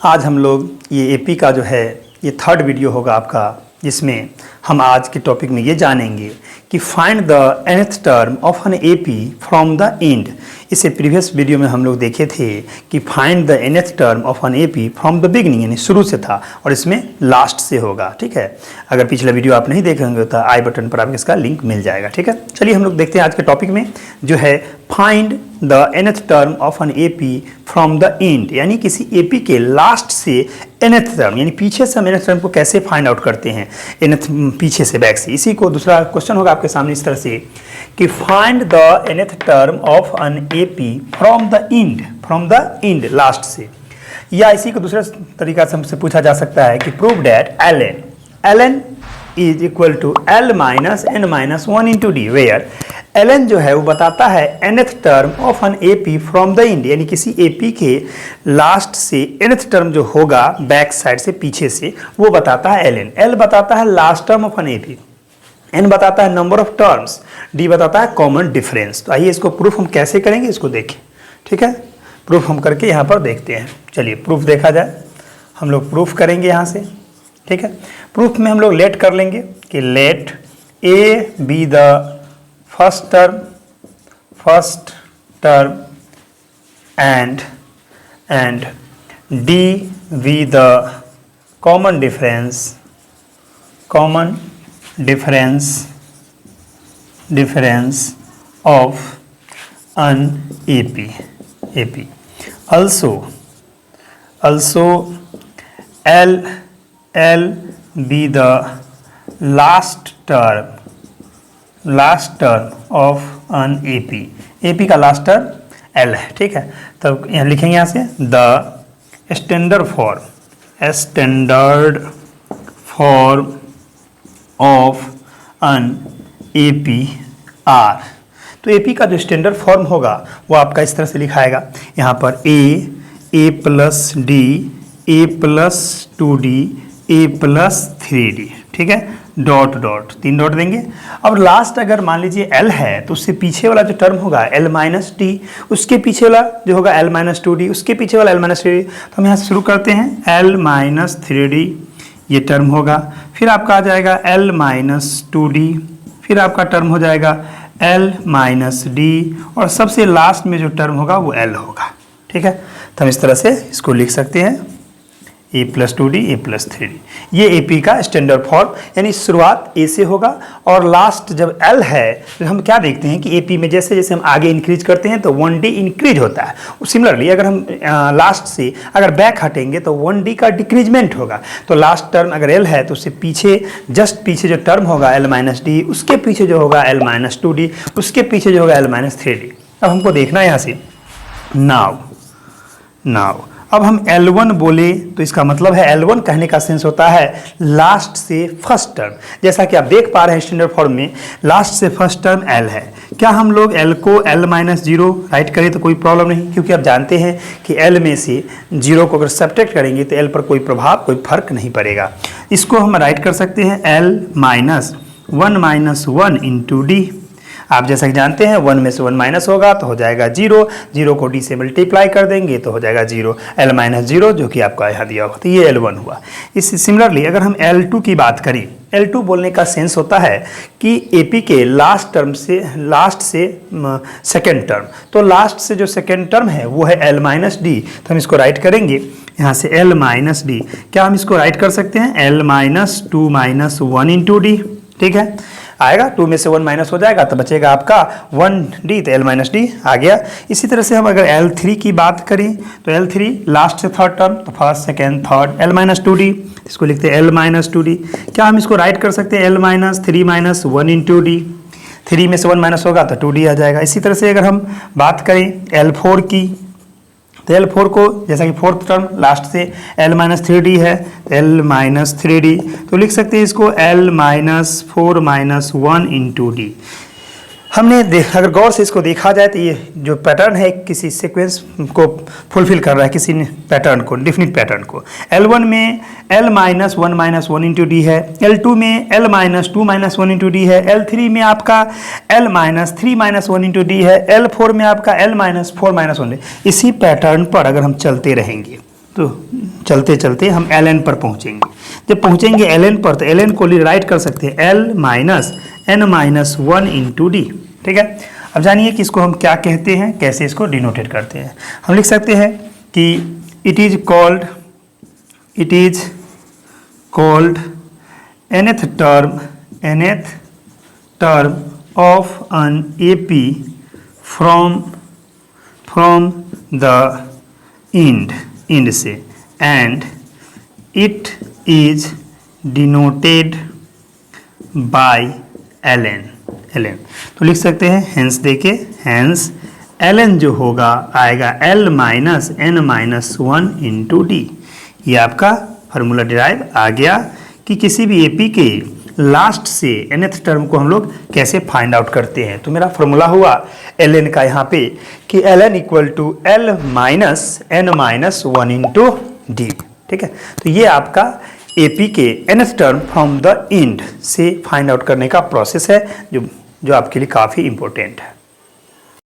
आज हम लोग ये एपी का जो है ये थर्ड वीडियो होगा आपका, जिसमें हम आज के टॉपिक में ये जानेंगे कि find the nth term of an AP from the and. इससे प्रीवियस वीडियो में हम लोग देखे थे कि find the nth term of an AP from the beginning, यानी शुरू से था और इसमें लास्ट से होगा। ठीक है, अगर पिछला वीडियो आप नहीं देखे होंगे तो आई बटन पर आपको इसका लिंक मिल जाएगा। ठीक है, चलिए हम लोग देखते हैं आज के टॉपिक में जो है find the nth term of an AP from the end, यानी किसी एपी के लास्ट से nth टर्म, यानी पीछे से हम nth टर्म को कैसे फाइंड आउट करते हैं, nth पीछे से बैक से। इसी को दूसरा क्वेश्चन होगा आपके सामने इस तरह से कि find the nth term of an AP from the and last से। या इसी को दूसरा तरीका से हमसे पूछा जा सकता है कि prove that ln is equal to l minus n minus 1 into d, where ln जो है वो बताता है nth term of an AP from the end, यानी किसी एपी के लास्ट से nth टर्म जो होगा बैक साइड से पीछे से वो बताता है ln। l बताता है last term of an AP, n बताता है नंबर ऑफ टर्म्स, d बताता है कॉमन डिफरेंस। तो आइए इसको प्रूफ हम कैसे करेंगे इसको देखें। ठीक है, प्रूफ हम करके यहाँ पर देखते हैं। चलिए प्रूफ देखा जाए, हम लोग प्रूफ करेंगे यहाँ से। ठीक है, प्रूफ में हम लोग लेट कर लेंगे कि let a be the first term and d be the common difference of an AP. Also L be the last term of an AP. AP का लास्ट टर्म L है। ठीक है, तो यहाँ लिखेंगे यहाँ से the standard form of an AP R। तो एपी का जो स्टैंडर्ड फॉर्म होगा वो आपका इस तरह से लिखाएगा, यहाँ पर a plus D, a plus 2d, a plus 3d। ठीक है, डॉट 3 डॉट देंगे। अब लास्ट अगर मान लीजिए l है तो उससे पीछे वाला जो टर्म होगा l माइनस डी, उसके पीछे वाला जो होगा l माइनस 2d, उसके पीछे वाला l माइनस 3d। तो हम यहाँ से शुरू करते हैं l माइनस 3d ये टर्म होगा, फिर आपका आ जाएगा l माइनस 2d, फिर आपका टर्म हो जाएगा l माइनस डी, और सबसे लास्ट में जो टर्म होगा वो l होगा। ठीक है, तो हम इस तरह से इसको लिख सकते हैं a plus 2d a plus 3d। ये AP का स्टैंडर्ड फॉर्म, यानी शुरुआत a से होगा और लास्ट जब l है तो हम क्या देखते हैं कि AP में जैसे जैसे हम आगे इंक्रीज करते हैं तो 1d इंक्रीज होता है। सिमिलरली अगर हम लास्ट से अगर बैक हटेंगे तो 1d का डिक्रीजमेंट होगा। तो लास्ट टर्म अगर l है तो उससे पीछे जस्ट पीछे जो टर्म होगा l माइनस डी, उसके पीछे जो होगा l माइनस 2d, उसके पीछे जो होगा l माइनस 3d। अब हमको देखना है यहाँ से नाउ अब हम L1 बोले तो इसका मतलब है L1 कहने का सेंस होता है लास्ट से फर्स्ट टर्म। जैसा कि आप देख पा रहे हैं स्टैंडर्ड फॉर्म में लास्ट से फर्स्ट टर्म L है। क्या हम लोग L को L माइनस 0 राइट करें तो कोई प्रॉब्लम नहीं, क्योंकि आप जानते हैं कि L में से 0 को अगर सब्ट्रैक्ट करेंगे तो L पर कोई प्रभाव कोई फर्क नहीं पड़ेगा। इसको हम राइट कर सकते हैं L माइनस 1 इंटू डी। आप जैसा कि जानते हैं 1 में से 1 माइनस होगा तो हो जाएगा 0, 0 को d से मल्टीप्लाई कर देंगे तो हो जाएगा 0, l माइनस 0 जो कि आपका यहाँ दिया हुआ, तो ये L1 हुआ। इस सिमिलरली अगर हम L2 की बात करें, L2 बोलने का सेंस होता है कि AP के लास्ट से सेकेंड टर्म, तो लास्ट से जो सेकेंड टर्म है वो है L माइनस डी। तो हम इसको राइट करेंगे यहाँ से L माइनस डी। क्या हम इसको राइट कर सकते हैं L minus 2 minus 1 into d. ठीक है, आएगा 2 में से 1 माइनस हो जाएगा तो बचेगा आपका 1d, तो l माइनस डी आ गया। इसी तरह से हम अगर L3 की बात करें तो L3 लास्ट से थर्ड टर्म, तो first second third l minus 2d, इसको लिखते हैं l माइनस 2d। क्या हम इसको राइट कर सकते हैं l minus 3 minus 1 into D, 3 में से 1 माइनस होगा तो 2d आ जाएगा। इसी तरह से अगर हम बात करें L4 की तो L4 को जैसा कि फोर्थ टर्म लास्ट से l माइनस 3d है, l माइनस 3d, तो लिख सकते हैं इसको l minus 4 minus 1 into D. हमने अगर गौर से इसको देखा जाए तो ये जो पैटर्न है किसी सीक्वेंस को फुलफिल कर रहा है, किसी पैटर्न को, डिफिनिट पैटर्न को। L1 में L minus 1 minus 1 into D है, L2 में L minus 2 minus 1 into D है, L3 में आपका L minus 3 minus 1 into D है, L4 में आपका L माइनस 4 माइनस 1। इसी पैटर्न पर अगर हम चलते रहेंगे तो चलते चलते हम ln पर पहुंचेंगे। जब पहुंचेंगे ln पर तो ln को राइट कर सकते हैं l minus n minus 1 into d. ठीक है, अब जानिए कि इसको हम क्या कहते हैं, कैसे इसको डिनोटेट करते हैं। हम लिख सकते हैं कि it is called nth term of an AP from the end से, and it is denoted by ln। तो लिख सकते हैं हेंस देके, हेंस ln जो होगा आएगा l minus n minus 1 into D. ये आपका फार्मूला डिराइव आ गया कि किसी भी एपी के लास्ट से nth टर्म को हम लोग कैसे फाइंड आउट करते हैं। तो मेरा फॉर्मूला हुआ ln का यहाँ पे कि ln equal to l minus n minus 1 into d. ठीक है, तो ये आपका एपी के nth term from the end से फाइंड आउट करने का प्रोसेस है जो आपके लिए काफ़ी इंपॉर्टेंट है।